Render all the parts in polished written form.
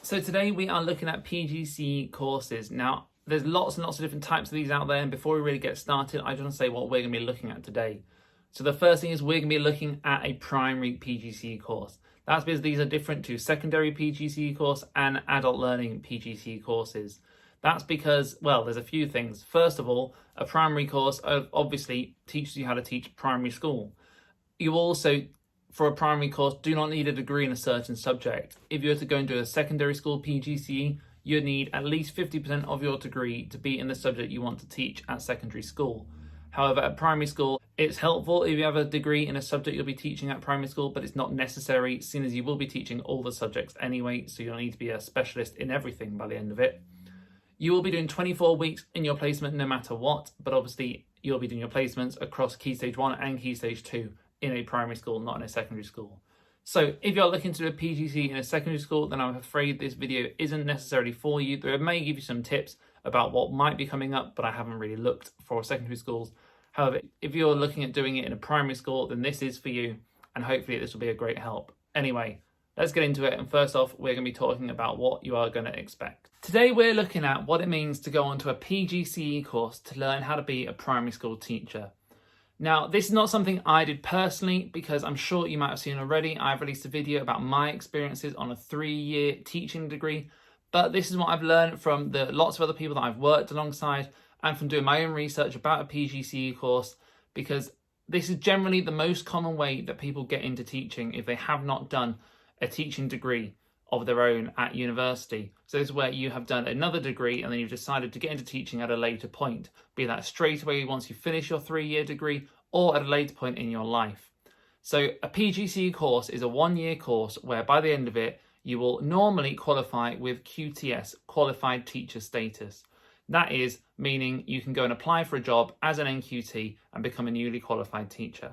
So today we are looking at PGCE courses. Now, there's lots and lots of different types of these out there, and before we really get started, I just want to say what we're going to be looking at today. So the first thing is we're going to be looking at a primary PGCE course. That's because these are different to secondary PGCE course and adult learning PGCE courses. That's because, well, there's a few things. First of all, a primary course obviously teaches you how to teach primary school. You also, for a primary course, do not need a degree in a certain subject. If you were to go and do a secondary school PGCE, you'd need at least 50% of your degree to be in the subject you want to teach at secondary school. However, at primary school, it's helpful if you have a degree in a subject you'll be teaching at primary school, but it's not necessary, seeing as you will be teaching all the subjects anyway, so you'll need to be a specialist in everything by the end of it. You will be doing 24 weeks in your placement no matter what, but obviously you'll be doing your placements across Key Stage 1 and Key Stage 2 in a primary school, not in a secondary school. So if you're looking to do a PGCE in a secondary school, then I'm afraid this video isn't necessarily for you. Though it may give you some tips about what might be coming up, but I haven't really looked for secondary schools. However, if you're looking at doing it in a primary school, then this is for you, and hopefully this will be a great help. Anyway, let's get into it. And first off, we're going to be talking about what you are going to expect. Today, we're looking at what it means to go onto a PGCE course to learn how to be a primary school teacher. Now, this is not something I did personally, because I'm sure you might have seen already. I've released a video about my experiences on a 3-year teaching degree, but this is what I've learned from the lots of other people that I've worked alongside and from doing my own research about a PGCE course, because this is generally the most common way that people get into teaching if they have not done a teaching degree of their own at university. So this is where you have done another degree and then you've decided to get into teaching at a later point, be that straight away once you finish your 3-year degree or at a later point in your life. So a PGCE course is a 1-year course where by the end of it, you will normally qualify with QTS, Qualified Teacher Status. That is meaning you can go and apply for a job as an NQT and become a newly qualified teacher.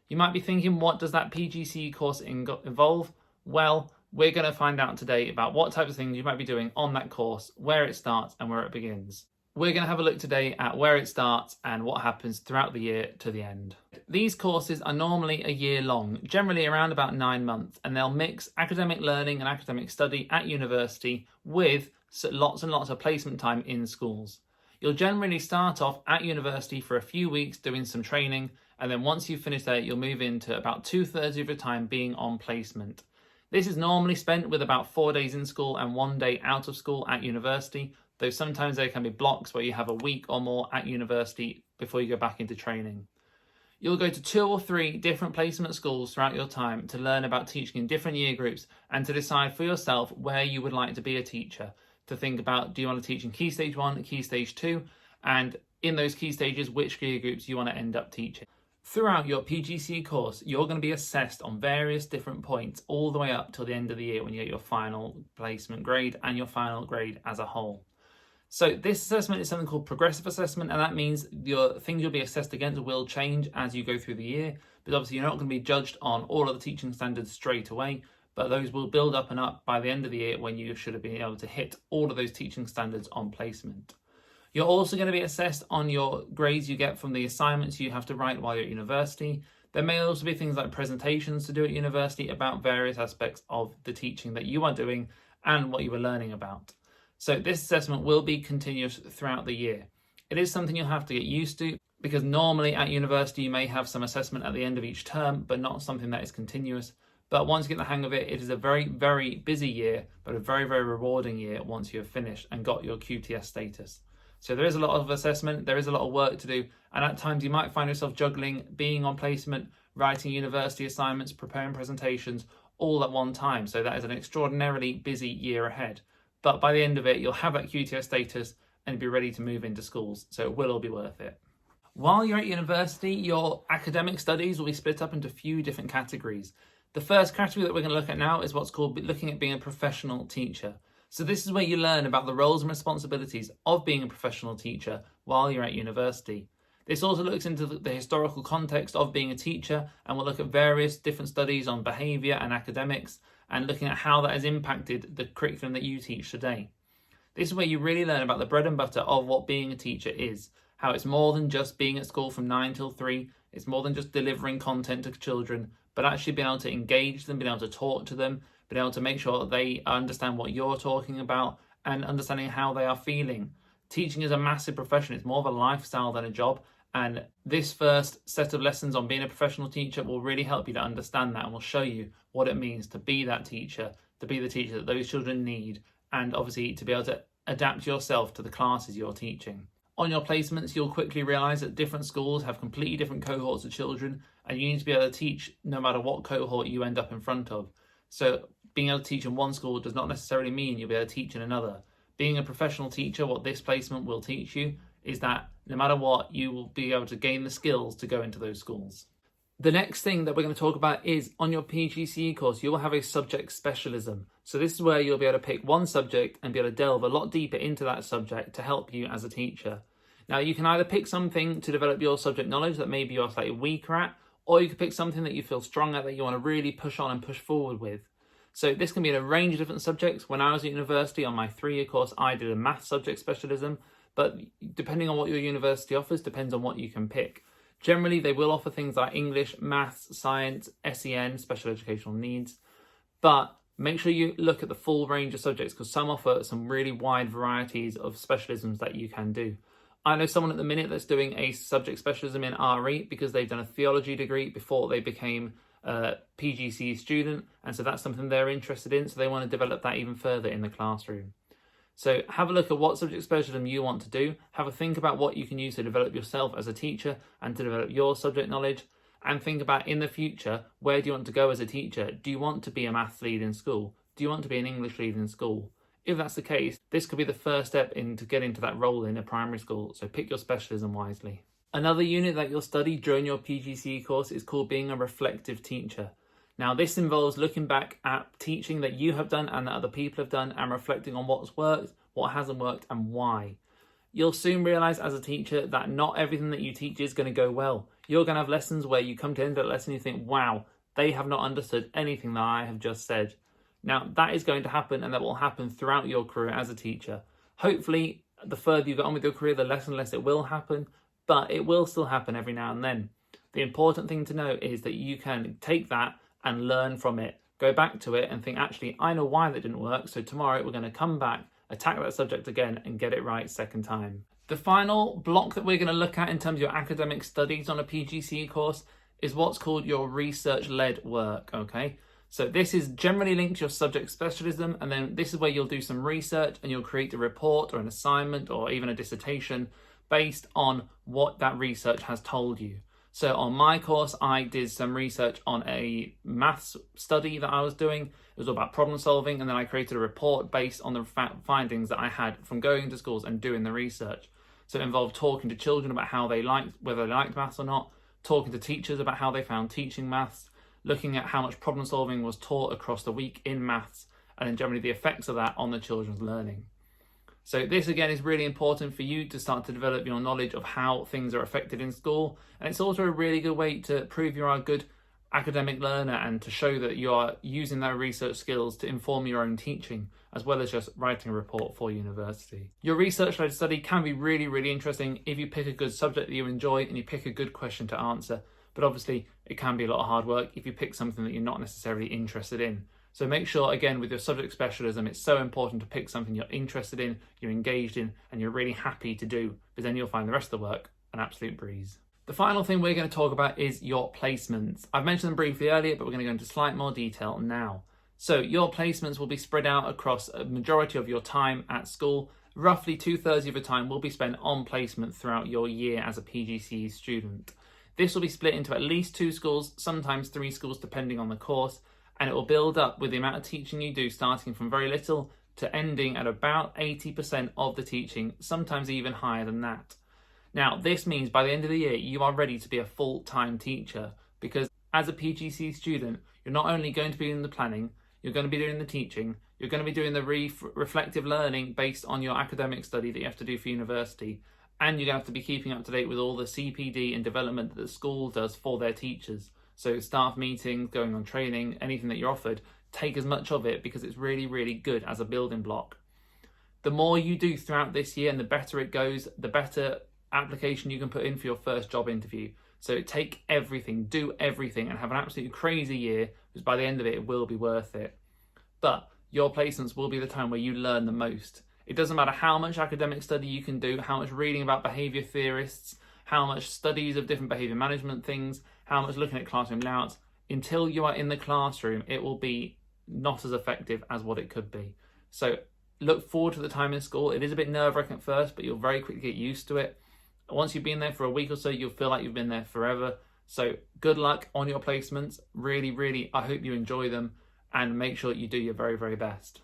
You might be thinking, what does that PGCE course involve? Well, we're going to find out today about what types of things you might be doing on that course, where it starts and where it begins. We're going to have a look today at where it starts and what happens throughout the year to the end. These courses are normally a year long, generally around about 9 months, and they'll mix academic learning and academic study at university with lots and lots of placement time in schools. You'll generally start off at university for a few weeks doing some training, and then once you've finished there, you'll move into about 2/3 of your time being on placement. This is normally spent with about 4 days in school and 1 day out of school at university, though sometimes there can be blocks where you have a week or more at university before you go back into training. You'll go to 2 or 3 different placement schools throughout your time to learn about teaching in different year groups and to decide for yourself where you would like to be a teacher. To think about, do you want to teach in Key Stage 1, Key Stage 2, and in those key stages, which year groups you want to end up teaching. Throughout your PGCE course, you're going to be assessed on various different points all the way up till the end of the year when you get your final placement grade and your final grade as a whole. So this assessment is something called progressive assessment, and that means your things you'll be assessed against will change as you go through the year. But obviously you're not going to be judged on all of the teaching standards straight away, but those will build up and up by the end of the year when you should have been able to hit all of those teaching standards on placement. You're also going to be assessed on your grades you get from the assignments you have to write while you're at university. There may also be things like presentations to do at university about various aspects of the teaching that you are doing and what you are learning about. So this assessment will be continuous throughout the year. It is something you'll have to get used to, because normally at university you may have some assessment at the end of each term, but not something that is continuous. But once you get the hang of it, it is a very, very busy year, but a very, very rewarding year once you have finished and got your QTS status. So there is a lot of assessment, there is a lot of work to do, and at times you might find yourself juggling being on placement, writing university assignments, preparing presentations, all at one time. So that is an extraordinarily busy year ahead. But by the end of it, you'll have that QTS status and be ready to move into schools. So it will all be worth it. While you're at university, your academic studies will be split up into a few different categories. The first category that we're going to look at now is what's called looking at being a professional teacher. So this is where you learn about the roles and responsibilities of being a professional teacher while you're at university. This also looks into the historical context of being a teacher, and we'll look at various different studies on behaviour and academics and looking at how that has impacted the curriculum that you teach today. This is where you really learn about the bread and butter of what being a teacher is, how it's more than just being at school from 9 till 3, it's more than just delivering content to children, but actually being able to engage them, being able to talk to them, being able to make sure they understand what you're talking about and understanding how they are feeling. Teaching is a massive profession. It's more of a lifestyle than a job. And this first set of lessons on being a professional teacher will really help you to understand that, and will show you what it means to be that teacher, to be the teacher that those children need, and obviously to be able to adapt yourself to the classes you're teaching. On your placements, you'll quickly realise that different schools have completely different cohorts of children, and you need to be able to teach no matter what cohort you end up in front of. So being able to teach in one school does not necessarily mean you'll be able to teach in another. Being a professional teacher, what this placement will teach you is that no matter what, you will be able to gain the skills to go into those schools. The next thing that we're going to talk about is on your PGCE course, you'll have a subject specialism. So this is where you'll be able to pick one subject and be able to delve a lot deeper into that subject to help you as a teacher. Now, you can either pick something to develop your subject knowledge that maybe you're slightly weaker at, or you can pick something that you feel strong at that you want to really push on and push forward with. So this can be in a range of different subjects. When I was at university on my 3-year course, I did a math subject specialism, but depending on what your university offers, depends on what you can pick. Generally, they will offer things like English, maths, science, SEN, special educational needs, but make sure you look at the full range of subjects because some offer some really wide varieties of specialisms that you can do. I know someone at the minute that's doing a subject specialism in RE because they've done a theology degree before they became a PGCE student, and so that's something they're interested in, so they want to develop that even further in the classroom. So have a look at what subject specialism you want to do, have a think about what you can use to develop yourself as a teacher and to develop your subject knowledge, and think about in the future, where do you want to go as a teacher? Do you want to be a maths lead in school? Do you want to be an English lead in school? If that's the case, this could be the first step into getting into that role in a primary school, so pick your specialism wisely. Another unit that you'll study during your PGCE course is called being a reflective teacher. Now, this involves looking back at teaching that you have done and that other people have done and reflecting on what's worked, what hasn't worked, and why. You'll soon realise as a teacher that not everything that you teach is going to go well. You're going to have lessons where you come to the end of that lesson and you think, wow, they have not understood anything that I have just said. Now, that is going to happen, and that will happen throughout your career as a teacher. Hopefully, the further you get on with your career, the less and less it will happen, but it will still happen every now and then. The important thing to know is that you can take that and learn from it. Go back to it and think, actually, I know why that didn't work, so tomorrow we're going to come back, attack that subject again, and get it right second time. The final block that we're going to look at in terms of your academic studies on a PGCE course is what's called your research-led work, okay? So this is generally linked to your subject specialism, and then this is where you'll do some research and you'll create a report or an assignment or even a dissertation based on what that research has told you. So on my course, I did some research on a maths study that I was doing. It was all about problem solving, and then I created a report based on the findings that I had from going to schools and doing the research. So it involved talking to children about how they liked, whether they liked maths or not, talking to teachers about how they found teaching maths, looking at how much problem solving was taught across the week in maths, and then generally the effects of that on the children's learning. So this again is really important for you to start to develop your knowledge of how things are affected in school, and it's also a really good way to prove you are a good academic learner and to show that you are using those research skills to inform your own teaching as well as just writing a report for university. Your research-led study can be really, really interesting if you pick a good subject that you enjoy and you pick a good question to answer. But obviously it can be a lot of hard work if you pick something that you're not necessarily interested in. So make sure, again, with your subject specialism, it's so important to pick something you're interested in, you're engaged in, and you're really happy to do, because then you'll find the rest of the work an absolute breeze. The final thing we're going to talk about is your placements. I've mentioned them briefly earlier, but we're going to go into slight more detail now. So your placements will be spread out across a majority of your time at school. Roughly 2/3 of your time will be spent on placement throughout your year as a PGCE student. This will be split into at least 2 schools, sometimes 3 schools, depending on the course, and it will build up with the amount of teaching you do, starting from very little to ending at about 80% of the teaching, sometimes even higher than that. Now, this means by the end of the year, you are ready to be a full-time teacher, because as a PGCE student, you're not only going to be in the planning, you're going to be doing the teaching, you're going to be doing the reflective learning based on your academic study that you have to do for university, and you're going to have to be keeping up to date with all the CPD and development that the school does for their teachers. So staff meetings, going on training, anything that you're offered, take as much of it because it's really, really good as a building block. The more you do throughout this year and the better it goes, the better application you can put in for your first job interview. So take everything, do everything, and have an absolutely crazy year, because by the end of it, it will be worth it. but your placements will be the time where you learn the most. It doesn't matter how much academic study you can do, how much reading about behaviour theorists, how much studies of different behaviour management things, how much looking at classroom layouts. Until you are in the classroom, it will be not as effective as what it could be. So look forward to the time in school. It is a bit nerve-wracking at first, but you'll very quickly get used to it. Once you've been there for a week or so, you'll feel like you've been there forever. So good luck on your placements. Really, I hope you enjoy them, and make sure that you do your very, very best.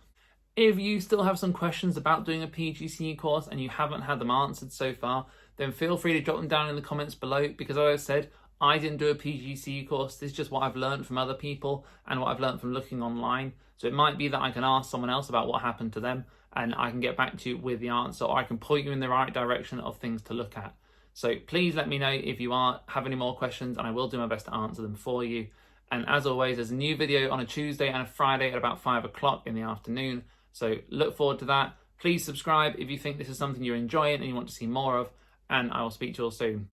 If you still have some questions about doing a PGCE course and you haven't had them answered so far, then feel free to drop them down in the comments below, because as I said, I didn't do a PGCE course. This is just what I've learned from other people and what I've learned from looking online. So it might be that I can ask someone else about what happened to them and I can get back to you with the answer, or I can point you in the right direction of things to look at. So please let me know if you have any more questions, and I will do my best to answer them for you. And as always, there's a new video on a Tuesday and a Friday at about 5 o'clock in the afternoon. So look forward to that. Please subscribe if you think this is something you're enjoying and you want to see more of, and I will speak to you all soon.